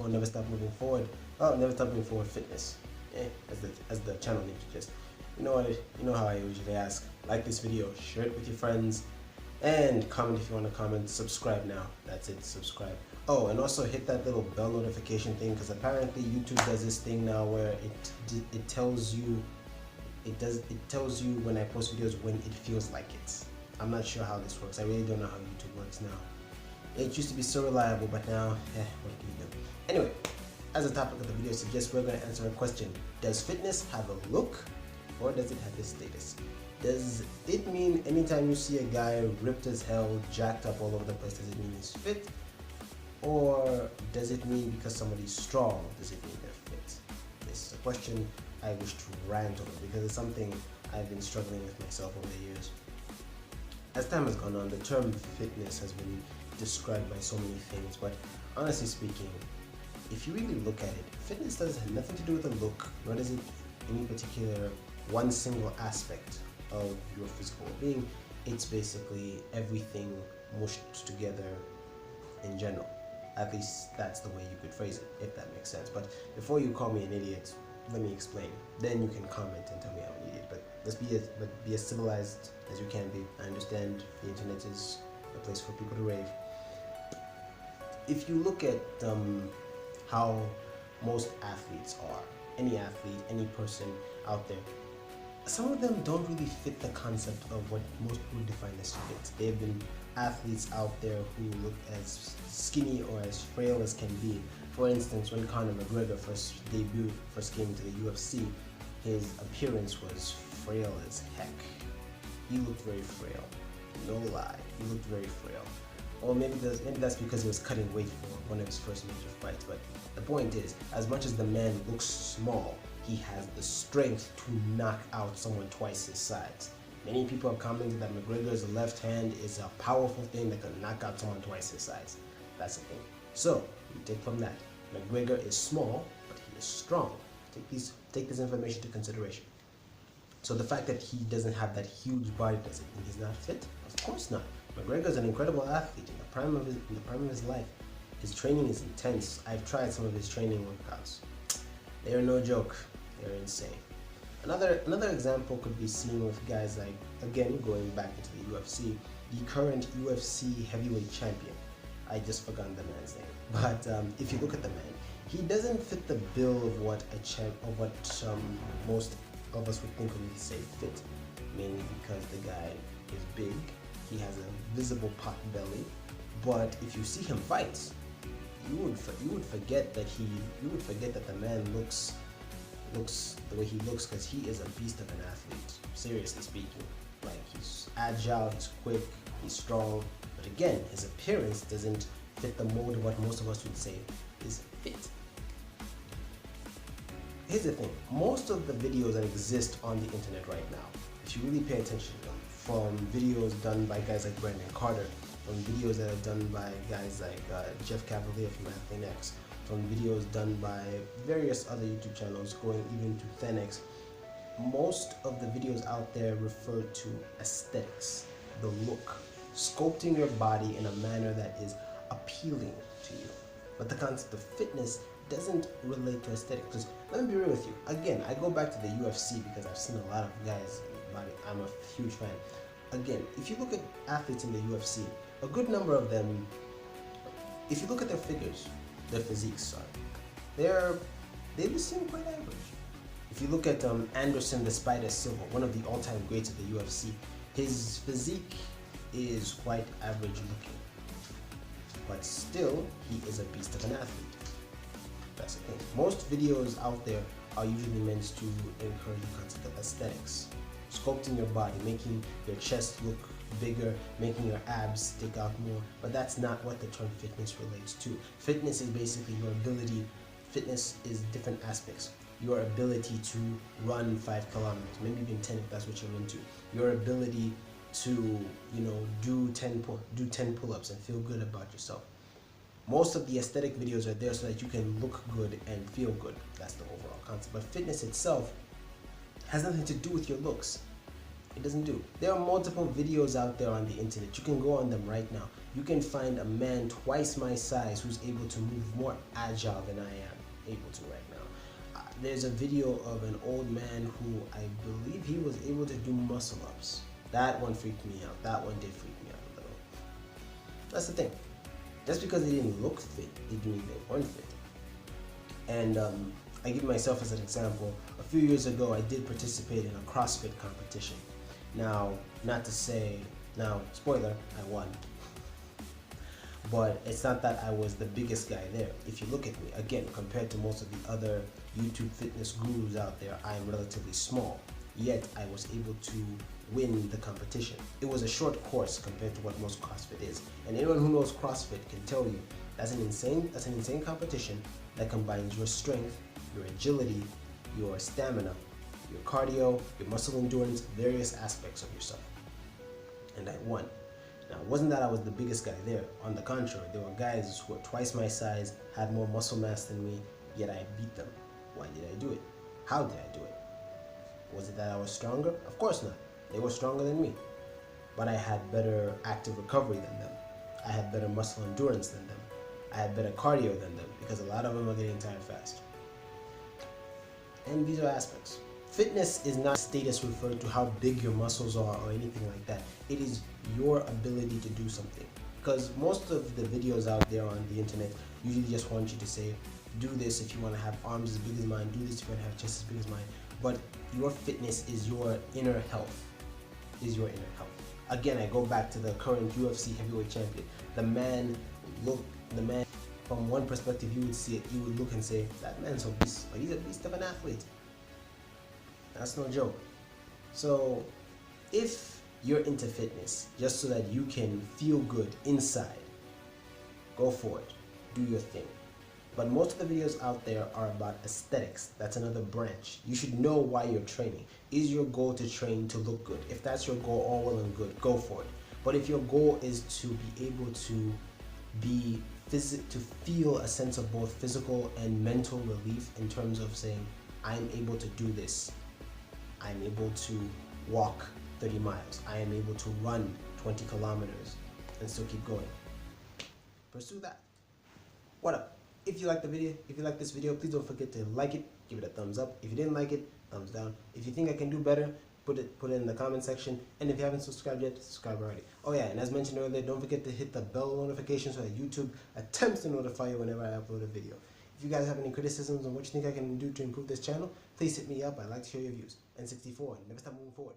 Never stop moving forward. Oh, never stop moving forward. Fitness, as the channel name suggests. You know what? You know how I usually ask. Like this video, share it with your friends, and comment if you want to comment. Subscribe now. That's it. Subscribe. Oh, and also hit that little bell notification thing, because apparently YouTube does this thing now where it tells you when I post videos when it feels like it. I'm not sure how this works. I really don't know how YouTube works now. It used to be so reliable, but now, what can you do? Anyway, as the topic of the video suggests, we're going to answer a question. Does fitness have a look, or does it have a status? Does it mean anytime you see a guy ripped as hell, jacked up all over the place, does it mean he's fit? Or does it mean because somebody's strong, does it mean they're fit? This is a question I wish to rant over, because it's something I've been struggling with myself over the years. As time has gone on, the term fitness has been described by so many things, but honestly speaking, if you really look at it, fitness does have nothing to do with the look, nor does it any particular one single aspect of your physical being. It's basically everything mushed together in general. At least that's the way you could phrase it, if that makes sense. But before you call me an idiot, let me explain. Then you can comment and tell me I'm an idiot. But let's be as civilized as you can be. I understand the internet is a place for people to rave. If you look at how most athletes are, any athlete, any person out there, some of them don't really fit the concept of what most people define as fit. There have been athletes out there who look as skinny or as frail as can be. For instance, when Conor McGregor first came to the UFC, his appearance was frail as heck. He looked very frail, no lie, he looked very frail. Or maybe that's because he was cutting weight for one of his first major fights. But the point is, as much as the man looks small, he has the strength to knock out someone twice his size. Many people have commented that McGregor's left hand is a powerful thing that can knock out someone twice his size. That's the thing. So, you take from that, McGregor is small, but he is strong. Take this information into consideration. So the fact that he doesn't have that huge body, does it mean he's not fit? Of course not. McGregor is an incredible athlete in the prime of his life. His training is intense. I've tried some of his training workouts. They are no joke. They're insane. Another example could be seen with guys like, again, going back into the UFC, the current UFC heavyweight champion. I just forgot the man's name. But if you look at the man, he doesn't fit the bill of what most of us would think when we say fit, mainly because the guy is big, he has a visible pot belly, but if you see him fight, you would forget that the man looks the way he looks, because he is a beast of an athlete, seriously speaking. Like, he's agile, he's quick, he's strong, but again, his appearance doesn't fit the mold of what most of us would say is fit. Here's the thing, most of the videos that exist on the internet right now, if you really pay attention to them, from videos done by guys like Brandon Carter, from videos that are done by guys like Jeff Cavalier from AthleanX, from videos done by various other YouTube channels, going even to ThenX, most of the videos out there refer to aesthetics, the look, sculpting your body in a manner that is appealing to you. But the concept of fitness doesn't relate to aesthetics. Because let me be real with you. Again, I go back to the UFC because I've seen a lot of guys. I'm a huge fan. Again, if you look at athletes in the UFC, a good number of them, if you look at their figures, their physiques, they seem quite average. If you look at Anderson the Spider Silva, one of the all-time greats of the UFC, his physique is quite average looking, but still, he is a beast of an athlete. That's the thing. Most videos out there are usually meant to encourage the concept of aesthetics, sculpting your body, making your chest look bigger, making your abs stick out more, but that's not what the term fitness relates to. Fitness is basically your ability fitness is different aspects. Your ability to run 5 kilometers, maybe even 10 if that's what you're into. Your ability to, do 10 pull-ups and feel good about yourself. Most of the aesthetic videos are there so that you can look good and feel good. That's the overall concept. But fitness itself has nothing to do with your looks. It doesn't do. There are multiple videos out there on the internet. You can go on them right now. You can find a man twice my size who's able to move more agile than I am able to right now. There's a video of an old man who I believe he was able to do muscle ups. That one freaked me out. That one did freak me out a little. That's the thing. Just because they didn't look fit, didn't mean they weren't fit. And I give myself as an example. A few years ago, I did participate in a CrossFit competition. Now, spoiler, I won. But it's not that I was the biggest guy there. If you look at me, again, compared to most of the other YouTube fitness gurus out there, I am relatively small. Yet, I was able to win the competition. It was a short course compared to what most CrossFit is. And anyone who knows CrossFit can tell you that's an insane competition that combines your strength, your agility, your stamina, your cardio, your muscle endurance, various aspects of yourself. And I won. Now, it wasn't that I was the biggest guy there. On the contrary, there were guys who were twice my size, had more muscle mass than me, yet I beat them. Why did I do it? How did I do it? Was it that I was stronger? Of course not. They were stronger than me. But I had better active recovery than them. I had better muscle endurance than them. I had better cardio than them, because a lot of them are getting tired fast. And these are aspects. Fitness is not status referred to how big your muscles are or anything like that. It is your ability to do something. Because most of the videos out there on the internet usually just want you to say, do this if you want to have arms as big as mine, do this if you want to have chest as big as mine. But your fitness is your inner health. Again, I go back to the current UFC heavyweight champion. The man, from one perspective, you would look and say, that man's a beast, but he's a beast of an athlete. That's no joke. So, if you're into fitness, just so that you can feel good inside, go for it. Do your thing. But most of the videos out there are about aesthetics. That's another branch. You should know why you're training. Is your goal to train to look good? If that's your goal, all well and good, go for it. But if your goal is to be able to feel a sense of both physical and mental relief in terms of saying, I'm able to do this. I'm able to walk 30 miles. I am able to run 20 kilometers and still keep going. Pursue that. What up? If you like the video, if you like this video, please don't forget to like it, give it a thumbs up. If you didn't like it, thumbs down. If you think I can do better, put it in the comment section. And if you haven't subscribed yet, subscribe already. Oh yeah, and as mentioned earlier, don't forget to hit the bell notification so that YouTube attempts to notify you whenever I upload a video. If you guys have any criticisms on what you think I can do to improve this channel, please hit me up. I'd like to hear your views. N64, never stop moving forward.